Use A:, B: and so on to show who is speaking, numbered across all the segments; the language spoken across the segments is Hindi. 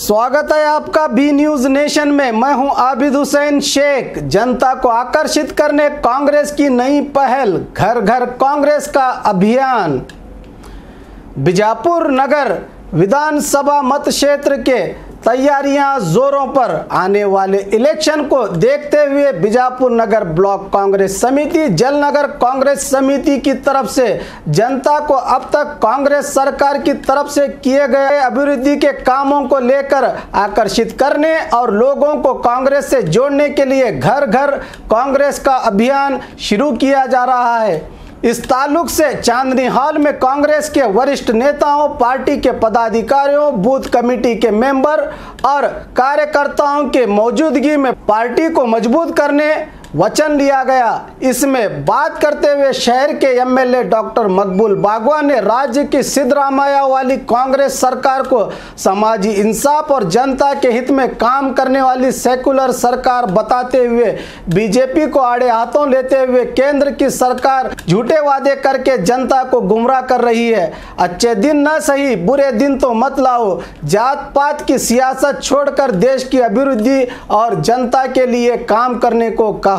A: स्वागत है आपका बी न्यूज नेशन में। मैं हूं आबिद हुसैन शेख। जनता को आकर्षित करने कांग्रेस की नई पहल, घर घर कांग्रेस का अभियान। बीजापुर नगर विधानसभा मत क्षेत्र के तैयारियां जोरों पर। आने वाले इलेक्शन को देखते हुए बीजापुर नगर ब्लॉक कांग्रेस समिति, जलनगर कांग्रेस समिति की तरफ से जनता को अब तक कांग्रेस सरकार की तरफ से किए गए अभिवृद्धि के कामों को लेकर आकर्षित करने और लोगों को कांग्रेस से जोड़ने के लिए घर घर कांग्रेस का अभियान शुरू किया जा रहा है। इस ताल्लुक से चांदनी हॉल में कांग्रेस के वरिष्ठ नेताओं, पार्टी के पदाधिकारियों, बूथ कमेटी के मेंबर और कार्यकर्ताओं के मौजूदगी में पार्टी को मजबूत करने वचन लिया गया। इसमें बात करते हुए शहर के एमएलए डॉक्टर मकबूल बागवान ने राज्य की सिद्धरामैया वाली कांग्रेस सरकार को समाजी इंसाफ और जनता के हित में काम करने वाली सेकुलर सरकार बताते हुए बीजेपी को आड़े हाथों लेते हुए केंद्र की सरकार झूठे वादे करके जनता को गुमराह कर रही है। अच्छे दिन न सही, बुरे दिन तो मत लाओ। जात पात की सियासत छोड़कर देश की अभिवृद्धि और जनता के लिए काम करने को कहा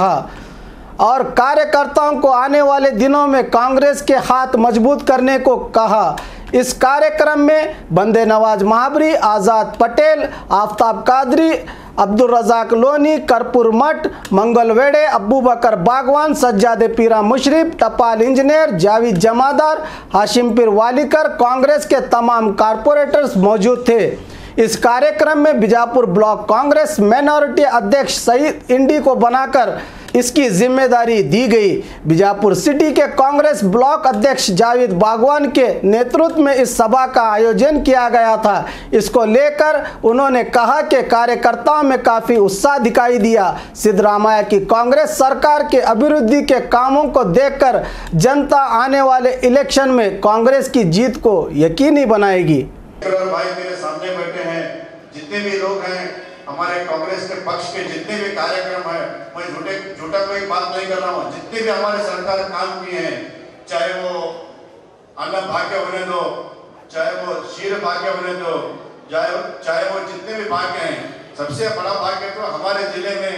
A: और कार्यकर्ताओं को आने वाले दिनों में कांग्रेस के हाथ मजबूत करने को कहा। इस कार्यक्रम में बंदे नवाज महाबरी, आज़ाद पटेल, आफ्ताब कादरी, अब्दुल रज़ाक लोनी, कर्पूर मठ, मंगल वेड़े, अब्बू बकर बागवान, सज्जादे पीरा मुशरिफ, टपाल इंजीनियर, जावेद जमादार, हाशिम पीर वालीकर, कांग्रेस के तमाम कारपोरेटर्स मौजूद थे। इस कार्यक्रम में बीजापुर ब्लॉक कांग्रेस माइनॉरिटी अध्यक्ष सईद इंडी को बनाकर इसकी जिम्मेदारी दी गई। बीजापुर सिटी के कांग्रेस ब्लॉक अध्यक्ष जावेद बागवान के नेतृत्व में इस सभा का आयोजन किया गया था। इसको लेकर उन्होंने कहा कि कार्यकर्ताओं में काफी उत्साह दिखाई दिया। सिद्धरामैया की कांग्रेस सरकार के अभिवृद्धि के कामों को देखकर जनता आने वाले इलेक्शन में कांग्रेस की जीत को यकीनी बनाएगी।
B: भाई मेरे सामने बैठे हैं, जितने भी लोग हैं हमारे कांग्रेस के पक्ष के, जितने भी कार्यक्रम है, मैं झूठा कोई बात नहीं कर रहा हूँ। जितने भी हमारे सरकार काम किए हैं, चाहे वो अन्न भाग्य बने दो, चाहे वो क्षीर भाग्य बने दो, चाहे वो जितने भी भाग्य हैं, सबसे बड़ा भाग्य तो हमारे जिले में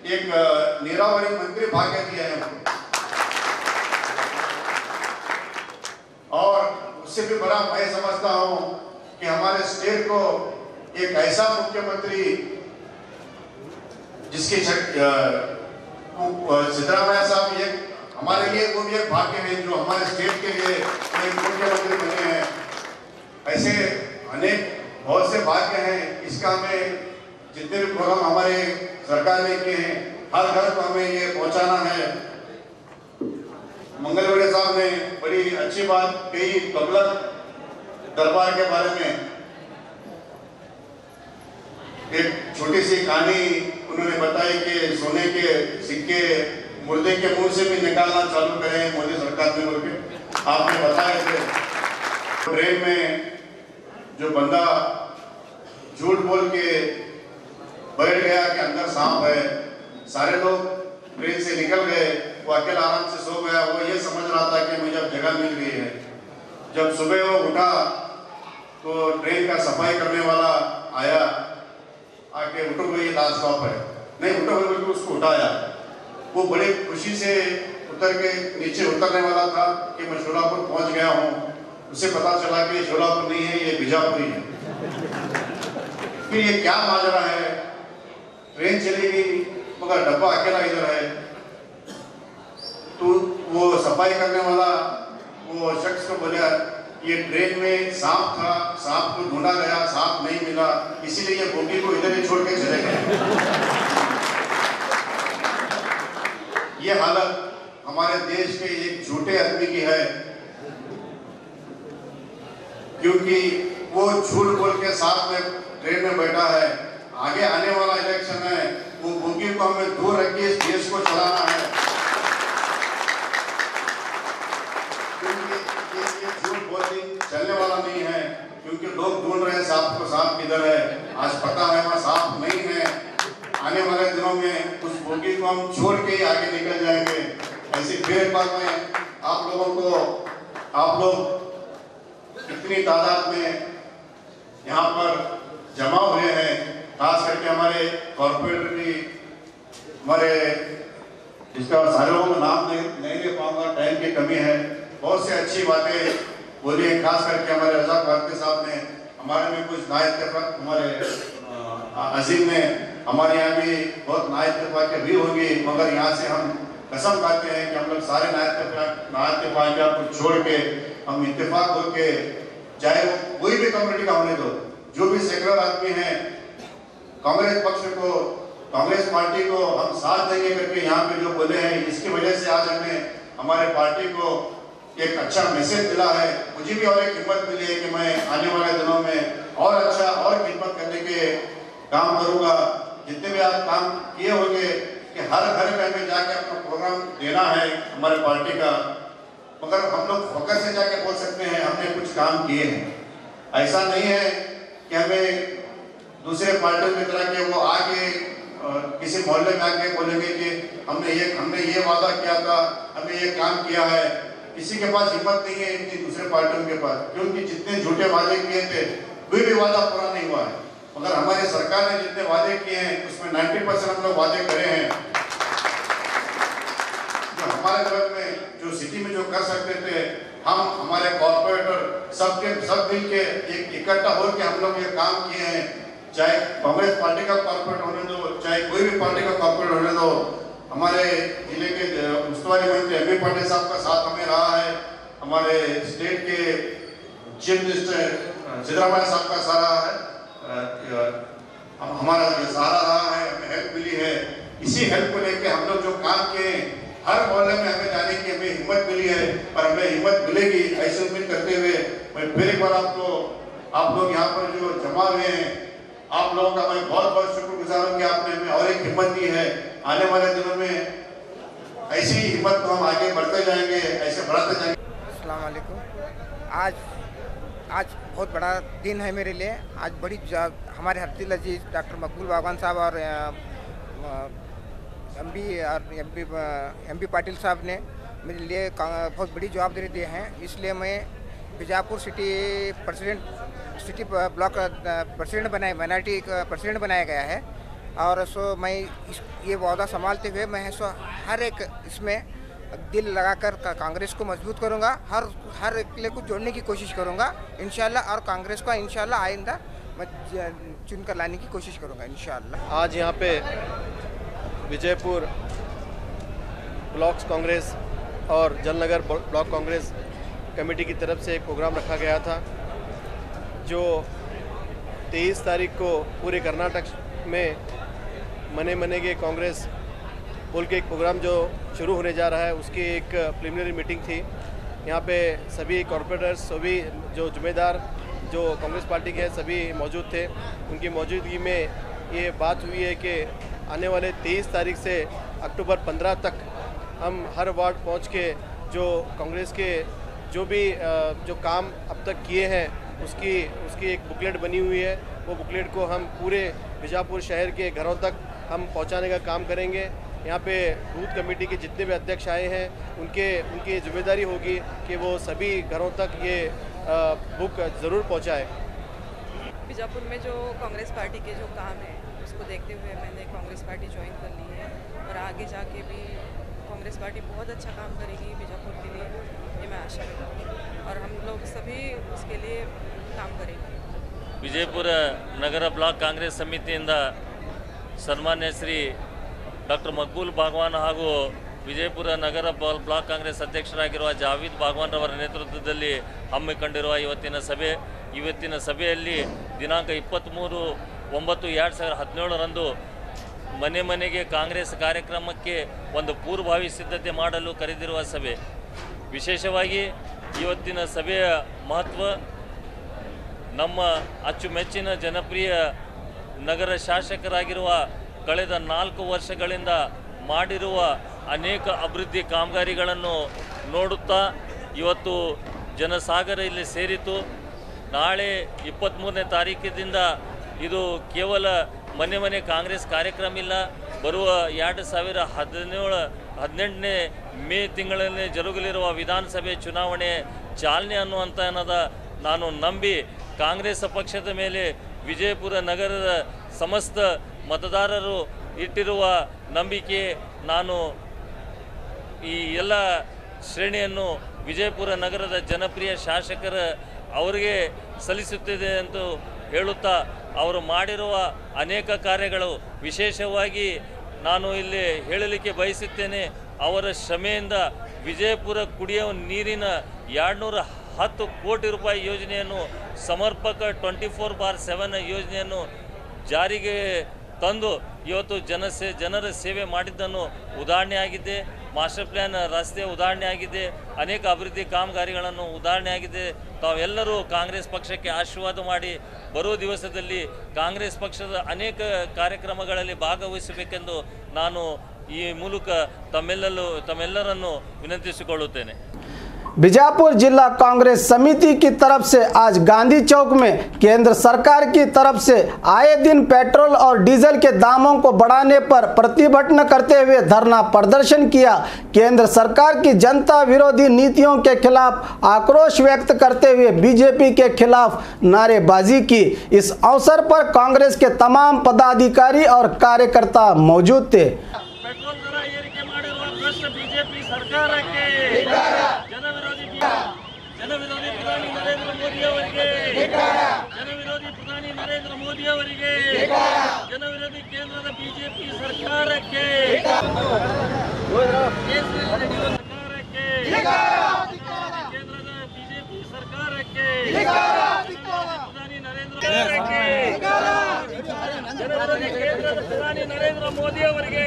B: एक नीरावरी मंत्री भाग्य दिया है और उससे भी बड़ा मैं समझता हूँ कि हमारे स्टेट को एक ऐसा मुख्यमंत्री जिसकी सिद्धरामैया साहब एक हमारे लिए वो भी एक भाग्य है जो हमारे स्टेट के लिए एक मुख्यमंत्री बने हैं। ऐसे अनेक बहुत से भाग्य हैं। इसका हमें जितने भी प्रोग्राम हमारे सरकार ने किए हैं, हर घर को हमें ये पहुंचाना है। मंगलवेड़े साहब ने बड़ी अच्छी बात कही तुगलक दरबार के बारे में। एक छोटी सी कहानी उन्होंने बताई कि सोने के सिक्के मुर्दे के मुंह से भी निकालना चालू करें मोदी सरकार ने बोलके आपने बताए थे। ट्रेन में जो बंदा झूठ बोल के बैठ गया कि अंदर सांप है, सारे लोग ट्रेन से निकल गए, वो अकेला आराम से सो गया। वो ये समझ रहा था कि मुझे अब जगह मिल गई है। जब सुबह वो उठा तो ट्रेन का सफाई करने वाला आया, आके उठो भाई लास्ट स्टॉप है, नहीं उठो भाई बोल के उसको उठाया। वो बड़ी खुशी से उतर के नीचे उतरने वाला था कि मैं शोलापुर पहुंच गया हूँ। उसे पता चला कि शोलापुर नहीं है, ये बीजापुर ही है। फिर ये क्या माजरा है, ट्रेन चली गई मगर डब्बा अकेला इधर है। तो वो सफाई करने वाला वो शख्स को बोला ये ट्रेन में सांप था, सांप को ढूंढा गया, सांप नहीं मिला, इसीलिए ये बोगी को इधर ही छोड़ के चले गए। ये हालत हमारे देश के एक झूठे आदमी की है, क्योंकि वो झूठ बोल के साथ में ट्रेन में बैठा है। आगे आने वाला इलेक्शन है, वो बोगी को हमें दूर रख के इस देश को चलाना है। चलने वाला नहीं है, क्योंकि लोग ढूंढ रहे हैं सांप को, सांप किधर है। आज पता है वहाँ सांप नहीं है। आने वाले दिनों में उस बोगी को हम छोड़ के ही आगे निकल जाएंगे। ऐसी फिर एक बात में आप लोगों को, आप लोग इतनी तादाद में यहाँ पर जमा हुए हैं, खास करके हमारे कॉर्पोरेटर भी, हमारे इसका सारे लोगों का नाम नहीं ले पाऊंगा, टाइम की कमी है, बहुत सी अच्छी बातें बोली है। खास करके हमारे रजा भारती साहब ने हमारे में कुछ ना इत्तेफाक, हमारे अजीम ने हमारे यहाँ भी बहुत ना इत्तेफाक भी होंगी, मगर यहाँ से हम कसम खाते हैं कि हम लोग सारे ना इत्तेफाक को छोड़ के हम इत्तेफाक होके, चाहे वो कोई भी कम्युनिटी का होने दो, जो भी सेकुलर आदमी हैं, कांग्रेस पक्ष को, कांग्रेस पार्टी को हम साथ देंगे करके यहाँ पे जो बोले हैं, इसकी वजह से आज हमें हमारे पार्टी को एक अच्छा मैसेज मिला है। मुझे भी और एक हिम्मत मिली है कि मैं आने वाले दिनों में और अच्छा और खिदमत करने के काम करूंगा। जितने भी आप काम किए होंगे कि हर घर में हमें जाके अपना प्रोग्राम देना है हमारे पार्टी का, मगर हम लोग फोकस से जाके बोल सकते हैं हमने कुछ काम किए हैं। ऐसा नहीं है कि हमें दूसरे पार्टियों की तरह के वो आके किसी मोहल्ले में आके बोलेंगे कि हमने ये वादा किया था, हमने ये काम किया है। किसी के पास हिम्मत नहीं है इतनी दूसरे पार्टियों के पास, क्योंकि जितने झूठे वादे किए थे कोई भी वादा पूरा नहीं हुआ है। मगर हमारी सरकार ने जितने वादे किए हैं उसमें 90% हम लोग वादे करे हैं। जो हमारे लेवल में, जो सिटी में जो कर सकते थे, हम हमारे कॉर्पोरेटर सब मिल के एक इकट्ठा होकर हम लोग ये काम किए हैं। चाहे कांग्रेस पार्टी का कॉर्पोरेट होने दो, चाहे कोई भी पार्टी का कॉर्पोरेट होने दो, हमारे जिले के उस्तुवारी मंत्री एमपी पाटिल साहब का साथ हमें रहा है, हमारे स्टेट के चीफ मिनिस्टर सिद्धरामैया साहब का सारा है, हमारा सहारा रहा है, हमें हेल्प मिली है। इसी हेल्प को लेके हम लोग जो काम किए, हर मोहल्ले में हमें जाने की हमें हिम्मत मिली है और हमें हिम्मत मिलेगी, ऐसे उम्मीद करते हुए मैं फिर एक बार आप लोग यहाँ पर जो जमा हुए हैं, आप लोगों का मैं बहुत बहुत शुक्रगुजार हूँ कि आपने हमें और एक हिम्मत दी है। आने वाले दिनों में ऐसी हिम्मत को हम आगे बढ़ते जाएंगे, ऐसे बढ़ाते जाएंगे।
C: अस्सलाम वालेकुम। आज बहुत बड़ा दिन है मेरे लिए। आज बड़ी हमारे हफ्तिल अजीज डॉक्टर मकबूल बागवान साहब और एमपी पाटिल साहब ने मेरे लिए बहुत बड़ी जवाबदारी दी है। इसलिए मैं Bijapur city block president minority president बनाया गया है। और मैं ये वादा संभालते हुए मैं हर एक इसमें दिल लगाकर कांग्रेस को मजबूत करूंगा, हर एक को जोड़ने की कोशिश करूंगा इंशाल्लाह, और कांग्रेस को इंशाल्लाह आइंदा मैं चुनकर लाने की कोशिश करूंगा इंशाल्लाह।
D: आज यहाँ पे विजयपुर ब्लॉक्स कांग्रेस और जलनगर ब्लॉक कांग्रेस कमेटी की तरफ से एक प्रोग्राम रखा गया था, जो 23 तारीख को पूरे कर्नाटक में मने के कांग्रेस बोल के एक प्रोग्राम जो शुरू होने जा रहा है, उसकी एक प्रिलिमिनरी मीटिंग थी। यहाँ पे सभी कॉर्पोरेटर्स, सभी जो जिम्मेदार जो कांग्रेस पार्टी के हैं, सभी मौजूद थे। उनकी मौजूदगी में ये बात हुई है कि आने वाले 23 तारीख से अक्टूबर 15 तक हम हर वार्ड पहुँच के जो कांग्रेस के जो भी जो काम अब तक किए हैं उसकी एक बुकलेट बनी हुई है। वो बुकलेट को हम पूरे बीजापुर शहर के घरों तक हम पहुंचाने का काम करेंगे। यहाँ पे बूथ कमेटी के जितने भी अध्यक्ष आए हैं उनकी जिम्मेदारी होगी कि वो सभी घरों तक ये बुक ज़रूर पहुँचाए।
E: बीजापुर में जो कांग्रेस पार्टी के जो काम है उसको देखते हुए मैंने कांग्रेस पार्टी ज्वाइन कर ली है, और आगे जाके भी कांग्रेस पार्टी बहुत अच्छा काम करेगी बीजापुर के लिए, ये मैं आशा करती हूँ, और हम लोग सभी उसके लिए काम करेंगे।
F: ವಿಜಯಪುರ ನಗರ ಬ್ಲಾಕ್ ಕಾಂಗ್ರೆಸ್ ಸಮಿತಿಯಿಂದ ಸನ್ಮಾನ್ಯ ಶ್ರೀ ಡಾಕ್ಟರ್ ಮಕ್ಬೂಲ್ ಬಾಗ್ವಾನ್ ಹಾಗೂ ವಿಜಯಪುರ ನಗರ ಬ್ಲಾಕ್ ಕಾಂಗ್ರೆಸ್ ಅಧ್ಯಕ್ಷರಾಗಿರುವ ಜಾವೀದ್ ಬಾಗ್ವಾನ್ ರವರ ನೇತೃತ್ವದಲ್ಲಿ ಹಮ್ಮಿಕೊಂಡಿರುವ ಇವತ್ತಿನ ಸಭೆಯಲ್ಲಿ ದಿನಾಂಕ 23/9/2017 ಮನೆಗೆ ಕಾಂಗ್ರೆಸ್ ಕಾರ್ಯಕ್ರಮಕ್ಕೆ ಒಂದು ಪೂರ್ವಭಾವಿ ಸಿದ್ಧತೆ ಮಾಡಲು ಕರೆದಿರುವ ಸಭೆ. ವಿಶೇಷವಾಗಿ ಇವತ್ತಿನ ಸಭೆಯ ಮಹತ್ವ ನಮ್ಮ ಅಚ್ಚುಮೆಚ್ಚಿನ ಜನಪ್ರಿಯ ನಗರ ಶಾಸಕರಾಗಿರುವ ಕಳೆದ 4 ವರ್ಷಗಳಿಂದ ಮಾಡಿರುವ ಅನೇಕ ಅಭಿವೃದ್ಧಿ ಕಾಮಗಾರಿಗಳನ್ನು ನೋಡುತ್ತಾ ಇವತ್ತು ಜನಸಾಗರ ಇಲ್ಲಿ ಸೇರಿತು. ನಾಳೆ 23ನೇ ತಾರೀಕಿನಿಂದ ಇದು ಕೇವಲ ಮನೆ ಕಾಂಗ್ರೆಸ್ ಕಾರ್ಯಕ್ರಮ ಇಲ್ಲ, ಬರುವ 2018ನೇ ಮೇ ತಿಂಗಳಲ್ಲಿ ಜರುಗಲಿರುವ ವಿಧಾನಸಭೆ ಚುನಾವಣೆ ಚಾಲನೆ ಅನ್ನುವಂಥ ನಾನು ನಂಬಿ ಕಾಂಗ್ರೆಸ್ ಪಕ್ಷದ ಮೇಲೆ ವಿಜಯಪುರ ನಗರದ ಸಮಸ್ತ ಮತದಾರರು ಇಟ್ಟಿರುವ ನಂಬಿಕೆ ನಾನು ಈ ಎಲ್ಲ ಶ್ರೇಣಿಯನ್ನು ವಿಜಯಪುರ ನಗರದ ಜನಪ್ರಿಯ ಶಾಸಕರ ಅವರಿಗೆ ಸಲ್ಲಿಸುತ್ತಿದೆ ಎಂದು ಹೇಳುತ್ತಾ ಅವರು ಮಾಡಿರುವ ಅನೇಕ ಕಾರ್ಯಗಳು ವಿಶೇಷವಾಗಿ ನಾನು ಇಲ್ಲಿ ಹೇಳಲಿಕ್ಕೆ ಬಯಸುತ್ತೇನೆ. ಅವರ ಶ್ರಮೆಯಿಂದ ವಿಜಯಪುರ ಕುಡಿಯುವ ನೀರಿನ 210 ಕೋಟಿ ರೂಪಾಯಿ ಯೋಜನೆಯನ್ನು ಸಮರ್ಪಕ 24/7 ಯೋಜನೆಯನ್ನು ಜಾರಿಗೆ ತಂದು ಇವತ್ತು ಜನರ ಸೇವೆ ಮಾಡಿದ್ದನ್ನು ಉದಾಹರಣೆ ಆಗಿದೆ. ಮಾಸ್ಟರ್ ಪ್ಲ್ಯಾನ್ ರಸ್ತೆ ಉದಾಹರಣೆ ಆಗಿದೆ. ಅನೇಕ ಅಭಿವೃದ್ಧಿ ಕಾಮಗಾರಿಗಳನ್ನು ಉದಾಹರಣೆ ಆಗಿದೆ. ತಾವೆಲ್ಲರೂ ಕಾಂಗ್ರೆಸ್ ಪಕ್ಷಕ್ಕೆ ಆಶೀರ್ವಾದ ಮಾಡಿ ಬರುವ ದಿವಸದಲ್ಲಿ ಕಾಂಗ್ರೆಸ್ ಪಕ್ಷದ ಅನೇಕ ಕಾರ್ಯಕ್ರಮಗಳಲ್ಲಿ ಭಾಗವಹಿಸಬೇಕೆಂದು ನಾನು ಈ ಮೂಲಕ ತಮ್ಮೆಲ್ಲರನ್ನು ವಿನಂತಿಸಿಕೊಳ್ಳುತ್ತೇನೆ.
A: बीजापुर जिला कांग्रेस समिति की तरफ से आज गांधी चौक में केंद्र सरकार की तरफ से आए दिन पेट्रोल और डीजल के दामों को बढ़ाने पर प्रतिभटन करते हुए धरना प्रदर्शन किया। केंद्र सरकार की जनता विरोधी नीतियों के खिलाफ आक्रोश व्यक्त करते हुए बीजेपी के खिलाफ नारेबाजी की। इस अवसर पर कांग्रेस के तमाम पदाधिकारी और कार्यकर्ता मौजूद थे।
F: ಪೆಟ್ರೋಲ್ ದರ ಏರಿಕೆ ಮಾಡಿರುವ ಭ್ರಷ್ಟ ಬಿಜೆಪಿ ಸರ್ಕಾರಕ್ಕೆ ಜನವಿರೋಧಿ ಪ್ರಧಾನಿ ನರೇಂದ್ರ ಮೋದಿ ಅವರಿಗೆ ಜನವಿರೋಧಿ ಕೇಂದ್ರದ ಬಿಜೆಪಿ ಸರ್ಕಾರಕ್ಕೆ ಕೇಂದ್ರದ ಬಿಜೆಪಿ ಸರ್ಕಾರಕ್ಕೆ ಪ್ರಧಾನಿ ನರೇಂದ್ರ ಕೇಂದ್ರದ ಪ್ರಧಾನಿ ನರೇಂದ್ರ ಮೋದಿ ಅವರಿಗೆ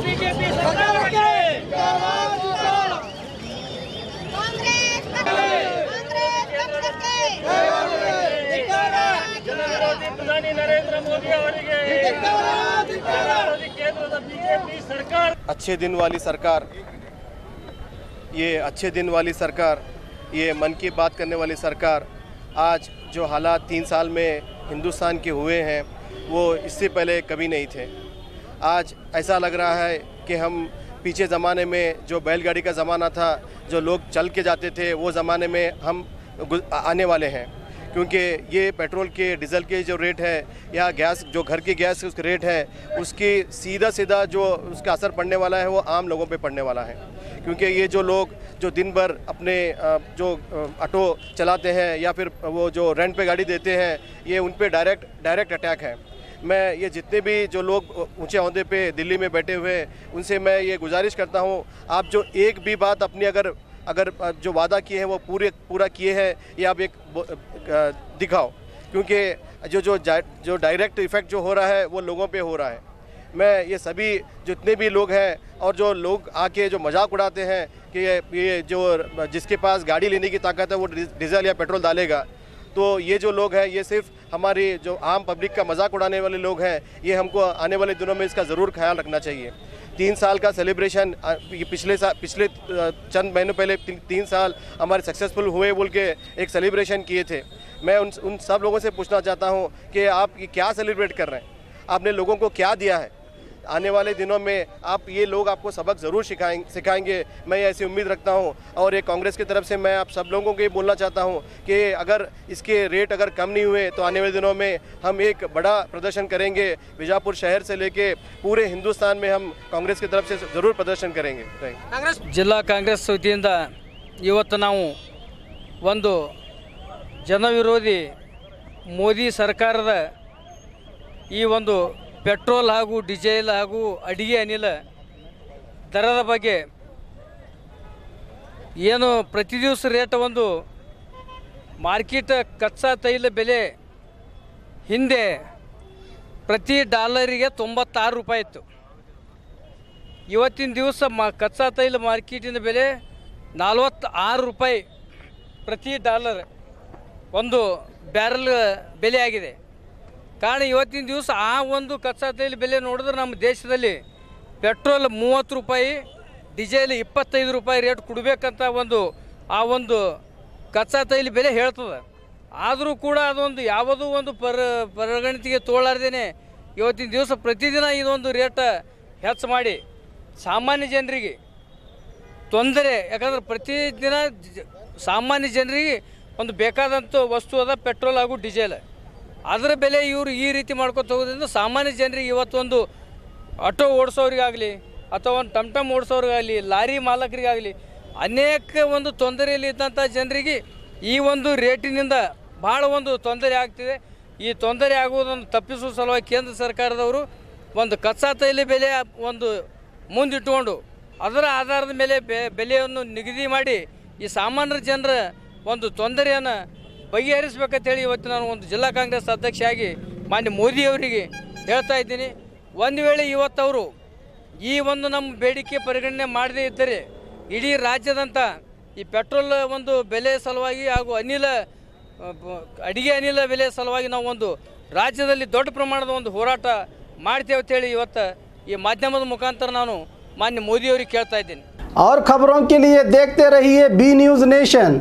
F: ಬಿಜೆಪಿ ಸರ್ಕಾರಕ್ಕೆ ಪ್ರಧಾನಿ ನರೇಂದ್ರ ಮೋದಿ ಅವರಿಗೆ ಕೇಂದ್ರದ ಬಿಜೆಪಿ ಸರ್ಕಾರ
D: अच्छे दिन वाली सरकार, ये अच्छे दिन वाली सरकार, ये मन की बात करने वाली सरकार, आज जो हालात 3 साल में हिंदुस्तान के हुए हैं वो इससे पहले कभी नहीं थे। आज ऐसा लग रहा है कि हम पीछे ज़माने में जो बैलगाड़ी का ज़माना था, जो लोग चल के जाते थे, वो ज़माने में हम आने वाले हैं। क्योंकि ये पेट्रोल के डीज़ल के जो रेट है या गैस जो घर की गैस उसका रेट है, उसकी सीधा जो उसका असर पड़ने वाला है वो आम लोगों पे पड़ने वाला है। क्योंकि ये जो लोग जो दिन भर अपने जो ऑटो चलाते हैं या फिर वो जो रेंट पे गाड़ी देते हैं, ये उन पे डायरेक्ट अटैक है। मैं ये जितने भी जो लोग ऊंचे ओहदे पे दिल्ली में बैठे हुए उनसे मैं ये गुजारिश करता हूँ, आप जो एक भी बात अपनी अगर जो वादा किए हैं वो पूरा किए हैं, ये आप एक दिखाओ। क्योंकि जो डायरेक्ट इफ़ेक्ट जो हो रहा है वो लोगों पे हो रहा है। मैं ये सभी जितने भी लोग हैं और जो लोग आके जो मजाक उड़ाते हैं कि ये जो जिसके पास गाड़ी लेने की ताकत है वो डीजल या पेट्रोल डालेगा, तो ये जो लोग हैं ये सिर्फ हमारी जो आम पब्लिक का मजाक उड़ाने वाले लोग हैं। ये हमको आने वाले दिनों में इसका ज़रूर ख्याल रखना चाहिए। 3 साल का सेलिब्रेशन, पिछले चंद महीनों पहले 3 साल हमारे सक्सेसफुल हुए बोल के एक सेलिब्रेशन किए थे। मैं उन सब लोगों से पूछना चाहता हूँ कि आप ये क्या सेलिब्रेट कर रहे हैं, आपने लोगों को क्या दिया है। आने वाले दिनों में ये लोग आपको सबक ज़रूर सिखाएंगे, मैं ऐसी उम्मीद रखता हूँ। और ये कांग्रेस की तरफ से मैं आप सब लोगों को ये बोलना चाहता हूँ कि अगर इसके रेट अगर कम नहीं हुए तो आने वाले दिनों में हम एक बड़ा प्रदर्शन करेंगे। बीजापुर शहर से लेके पूरे हिंदुस्तान में हम कांग्रेस की तरफ से ज़रूर प्रदर्शन करेंगे।
G: ಜಿಲ್ಲಾ ಕಾಂಗ್ರೆಸ್ ವತಿಯಿಂದ ಇವತ್ತು ನಾವು ಒಂದು ಜನವಿರೋಧಿ ಮೋದಿ ಸರ್ಕಾರದ ಈ ಒಂದು ಪೆಟ್ರೋಲ್ ಹಾಗೂ ಡೀಸೆಲ್ ಹಾಗೂ ಅಡಿಗೆ ಅನಿಲ ದರದ ಬಗ್ಗೆ ಏನು ಪ್ರತಿ ದಿವಸ ರೇಟ್ ಒಂದು ಮಾರ್ಕೆಟ್ ಕಚ್ಚಾ ತೈಲ ಬೆಲೆ ಹಿಂದೆ ಪ್ರತಿ ಡಾಲರಿಗೆ 96 ರೂಪಾಯಿ ಇತ್ತು. ಇವತ್ತಿನ ದಿವಸ ಕಚ್ಚಾ ತೈಲ ಮಾರ್ಕೆಟಿನ ಬೆಲೆ 46 ರೂಪಾಯಿ ಪ್ರತಿ ಡಾಲರ್ ಒಂದು ಬ್ಯಾರಲ್ ಬೆಲೆ ಆಗಿದೆ. ಕಾರಣ ಇವತ್ತಿನ ದಿವಸ ಆ ಒಂದು ಕಚ್ಚಾ ತೈಲ ಬೆಲೆ ನೋಡಿದ್ರೆ ನಮ್ಮ ದೇಶದಲ್ಲಿ ಪೆಟ್ರೋಲ್ 30 ರೂಪಾಯಿ, ಡೀಸೆಲ್ 25 ರೂಪಾಯಿ ರೇಟ್ ಕೊಡಬೇಕಂತ ಆ ಒಂದು ಕಚ್ಚಾ ತೈಲ ಬೆಲೆ ಹೇಳ್ತದೆ. ಆದರೂ ಕೂಡ ಅದೊಂದು ಯಾವುದೂ ಒಂದು ಪರಿಗಣನೆಗೆ ತೋಳಾರ್ದೇನೆ ಇವತ್ತಿನ ದಿವಸ ಪ್ರತಿದಿನ ಇದೊಂದು ರೇಟ್ ಹೆಚ್ಚು ಮಾಡಿ ಸಾಮಾನ್ಯ ಜನರಿಗೆ ತೊಂದರೆ. ಯಾಕಂದ್ರೆ ಪ್ರತಿದಿನ ಸಾಮಾನ್ಯ ಜನರಿಗೆ ಒಂದು ಬೇಕಾದಂಥ ವಸ್ತು ಅದ ಪೆಟ್ರೋಲ್ ಹಾಗೂ ಡೀಸೆಲ್. ಅದರ ಬೆಲೆ ಇವರು ಈ ರೀತಿ ಮಾಡ್ಕೊತ ಹೋಗೋದ್ರಿಂದ ಸಾಮಾನ್ಯ ಜನರಿಗೆ ಇವತ್ತೊಂದು ಆಟೋ ಓಡಿಸೋರಿಗಾಗಲಿ ಅಥವಾ ಒಂದು ಟಮ್ ಓಡಿಸೋರಿಗಾಗಲಿ ಲಾರಿ ಮಾಲಕರಿಗಾಗಲಿ ಅನೇಕ ಒಂದು ತೊಂದರೆಯಲ್ಲಿ ಇದ್ದಂಥ ಜನರಿಗೆ ಈ ಒಂದು ರೇಟಿನಿಂದ ಭಾಳ ಒಂದು ತೊಂದರೆ ಆಗ್ತಿದೆ. ಈ ತೊಂದರೆ ಆಗುವುದನ್ನು ತಪ್ಪಿಸುವ ಸಲುವಾಗಿ ಕೇಂದ್ರ ಸರ್ಕಾರದವರು ಒಂದು ಕಚ್ಚಾ ತೈಲ ಬೆಲೆ ಒಂದು ಮುಂದಿಟ್ಟುಕೊಂಡು ಅದರ ಆಧಾರದ ಮೇಲೆ ಬೆಲೆಯನ್ನು ನಿಗದಿ ಮಾಡಿ ಈ ಸಾಮಾನ್ಯ ಜನರ ಒಂದು ತೊಂದರೆಯನ್ನು ಬಗೆಹರಿಸಬೇಕಂತೇಳಿ ಇವತ್ತು ನಾನು ಒಂದು ಜಿಲ್ಲಾ ಕಾಂಗ್ರೆಸ್ ಅಧ್ಯಕ್ಷರಾಗಿ ಮಾನ್ಯ ಮೋದಿಯವರಿಗೆ ಹೇಳ್ತಾ ಇದ್ದೀನಿ. ಒಂದು ವೇಳೆ ಇವತ್ತವರು ಈ ಒಂದು ನಮ್ಮ ಬೇಡಿಕೆ ಪರಿಗಣನೆ ಮಾಡದೇ ಇದ್ದರೆ ಇಡೀ ರಾಜ್ಯದಂಥ ಈ ಪೆಟ್ರೋಲ್ ಒಂದು ಬೆಲೆ ಸಲುವಾಗಿ ಹಾಗೂ ಅಡಿಗೆ ಅನಿಲ ಬೆಲೆ ಸಲುವಾಗಿ ನಾವು ಒಂದು ರಾಜ್ಯದಲ್ಲಿ ದೊಡ್ಡ ಪ್ರಮಾಣದ ಒಂದು ಹೋರಾಟ ಮಾಡ್ತೇವೆ ಅಂತೇಳಿ ಇವತ್ತು ಈ ಮಾಧ್ಯಮದ ಮುಖಾಂತರ ನಾನು ಮಾನ್ಯ ಮೋದಿಯವರಿಗೆ ಕೇಳ್ತಾ ಇದ್ದೀನಿ.
A: और खबरों के लिए देखते रहिए बी न्यूज़ नेशन।